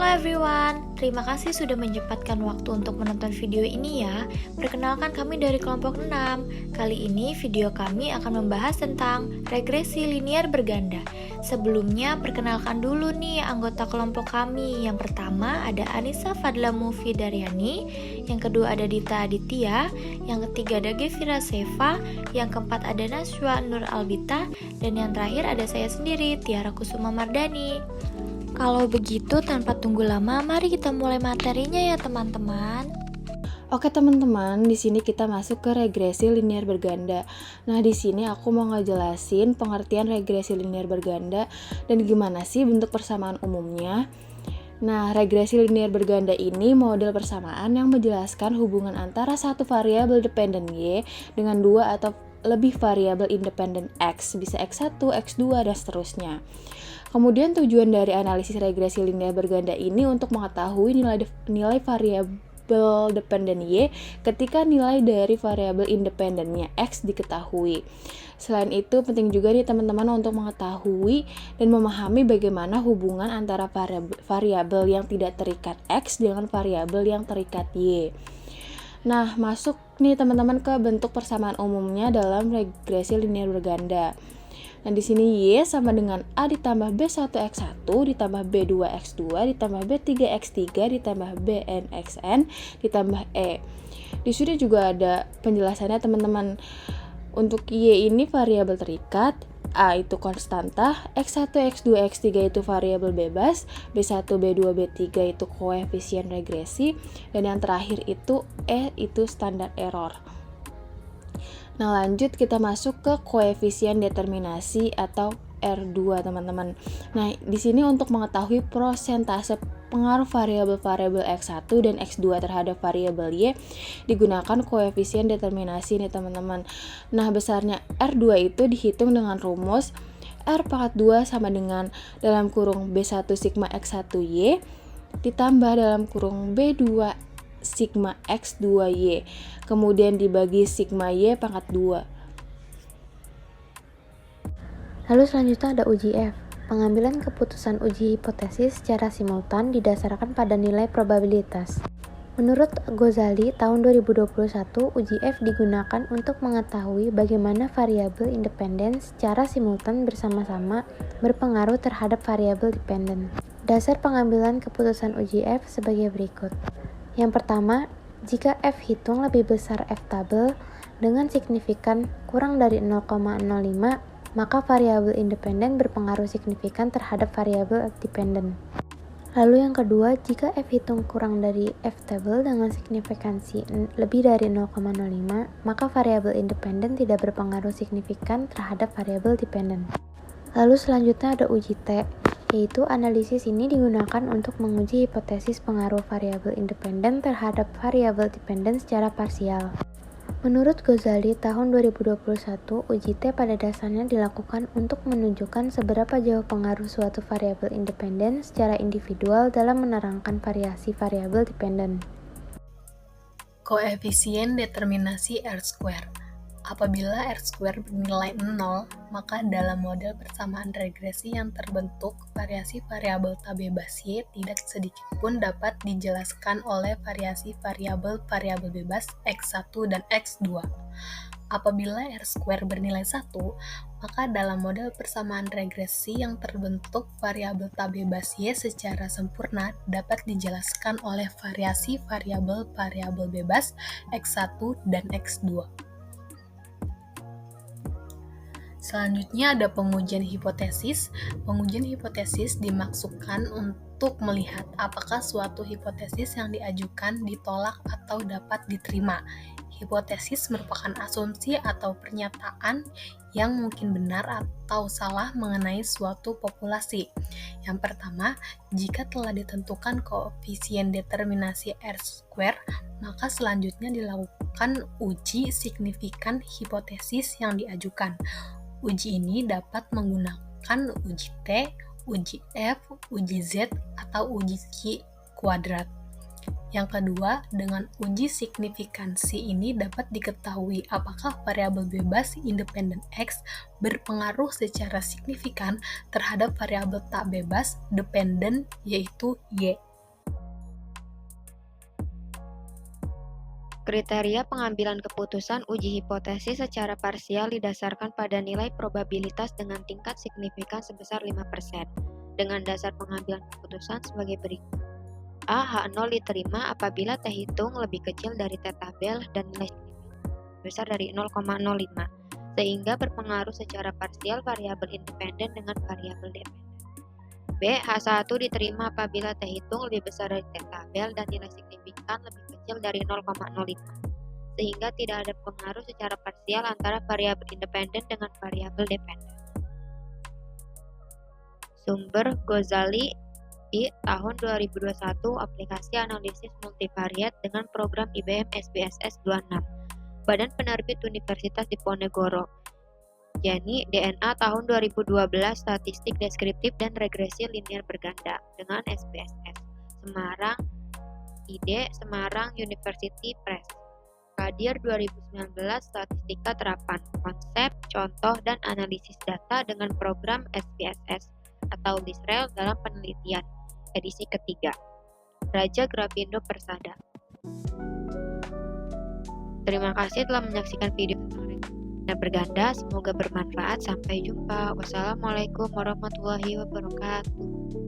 Halo everyone, terima kasih sudah menyempatkan waktu untuk menonton video ini ya. Perkenalkan kami dari kelompok 6. Kali ini video kami akan membahas tentang regresi linier berganda. Sebelumnya perkenalkan dulu nih anggota kelompok kami. Yang pertama ada Anissa Fadla Mufidaryani, yang kedua ada Dita Aditya, yang ketiga ada Gevira Seva, yang keempat ada Naswa Nur Albita, dan yang terakhir ada saya sendiri, Tiara Kusuma Mardani. Kalau begitu, tanpa tunggu lama, mari kita mulai materinya ya teman-teman. Oke teman-teman, di sini kita masuk ke regresi linier berganda. Nah, di sini aku mau ngejelasin pengertian regresi linier berganda dan gimana sih bentuk persamaan umumnya. Nah, regresi linier berganda ini model persamaan yang menjelaskan hubungan antara satu variabel dependen Y dengan dua atau lebih variabel independen X, bisa X1, X2, dan seterusnya. Kemudian tujuan dari analisis regresi linier berganda ini untuk mengetahui nilai variabel dependen Y ketika nilai dari variabel independennya X diketahui. Selain itu, penting juga nih teman-teman untuk mengetahui dan memahami bagaimana hubungan antara variabel yang tidak terikat X dengan variabel yang terikat Y. Nah, masuk nih teman-teman ke bentuk persamaan umumnya dalam regresi linier berganda. Nah, di sini Y sama dengan A ditambah B1X1 ditambah B2X2 ditambah B3X3 ditambah BNXN ditambah E. Di sini juga ada penjelasannya teman-teman. Untuk Y ini variabel terikat, A itu konstanta, X1, X2, X3 itu variabel bebas, B1, B2, B3 itu koefisien regresi, dan yang terakhir itu E itu standar error. Nah, lanjut kita masuk ke koefisien determinasi atau R2 teman-teman. Nah, di sini untuk mengetahui persentase pengaruh variabel-variabel X1 dan X2 terhadap variabel Y digunakan koefisien determinasi nih teman-teman. Nah, besarnya R2 itu dihitung dengan rumus R pangkat 2 sama dengan dalam kurung B1 sigma X1Y ditambah dalam kurung B2 sigma X2Y, kemudian dibagi sigma Y pangkat 2. Lalu selanjutnya ada uji F. Pengambilan keputusan uji hipotesis secara simultan didasarkan pada nilai probabilitas. Menurut Ghazali, tahun 2021, uji F digunakan untuk mengetahui bagaimana variabel independen secara simultan bersama-sama berpengaruh terhadap variabel dependen. Dasar pengambilan keputusan uji F sebagai berikut. Yang pertama, jika F hitung lebih besar F tabel dengan signifikan kurang dari 0,05, maka variabel independen berpengaruh signifikan terhadap variabel dependen. Lalu yang kedua, jika F hitung kurang dari F tabel dengan signifikansi lebih dari 0,05, maka variabel independen tidak berpengaruh signifikan terhadap variabel dependen. Lalu selanjutnya ada uji T, yaitu analisis ini digunakan untuk menguji hipotesis pengaruh variabel independen terhadap variabel dependen secara parsial. Menurut Ghazali, tahun 2021, uji T pada dasarnya dilakukan untuk menunjukkan seberapa jauh pengaruh suatu variabel independen secara individual dalam menerangkan variasi variabel dependen. Koefisien determinasi R-square. Apabila R-square bernilai 0, maka dalam model persamaan regresi yang terbentuk, variasi variabel tak bebas Y tidak sedikit pun dapat dijelaskan oleh variasi variabel bebas X1 dan X2. Apabila R-square bernilai 1, maka dalam model persamaan regresi yang terbentuk, variabel tak bebas Y secara sempurna dapat dijelaskan oleh variasi variabel bebas X1 dan X2. Selanjutnya ada pengujian hipotesis. Pengujian hipotesis dimaksudkan untuk melihat apakah suatu hipotesis yang diajukan ditolak atau dapat diterima. Hipotesis merupakan asumsi atau pernyataan yang mungkin benar atau salah mengenai suatu populasi. Yang pertama, jika telah ditentukan koefisien determinasi R-square, maka selanjutnya dilakukan uji signifikan hipotesis yang diajukan. Uji ini dapat menggunakan uji T, uji F, uji Z, atau uji Q kuadrat. Yang kedua, dengan uji signifikansi ini dapat diketahui apakah variabel bebas independen X berpengaruh secara signifikan terhadap variabel tak bebas dependen yaitu Y. Kriteria pengambilan keputusan uji hipotesis secara parsial didasarkan pada nilai probabilitas dengan tingkat signifikan sebesar 5%, dengan dasar pengambilan keputusan sebagai berikut. A. H0 diterima apabila T hitung lebih kecil dari T tabel dan nilai signifikan besar dari 0,05, sehingga berpengaruh secara parsial variabel independen dengan variabel dependen. B. H1 diterima apabila T hitung lebih besar dari T tabel dan nilai signifikan lebih kecil dari 0,05, sehingga tidak ada pengaruh secara parsial antara variabel independen dengan variabel dependen. Sumber Ghazali I tahun 2021 aplikasi analisis multivariat dengan program IBM SPSS 26, Badan Penerbit Universitas Diponegoro. Jenny DNA tahun 2012 statistik deskriptif dan regresi linier berganda dengan SPSS. Semarang ID Semarang University Press. Kadir 2019 statistika terapan konsep, contoh, dan analisis data dengan program SPSS atau LISREL dalam penelitian. Edisi ketiga. Raja Grafindo Persada. Terima kasih telah menyaksikan video tentang linier berganda. Semoga bermanfaat. Sampai jumpa. Wassalamualaikum warahmatullahi wabarakatuh.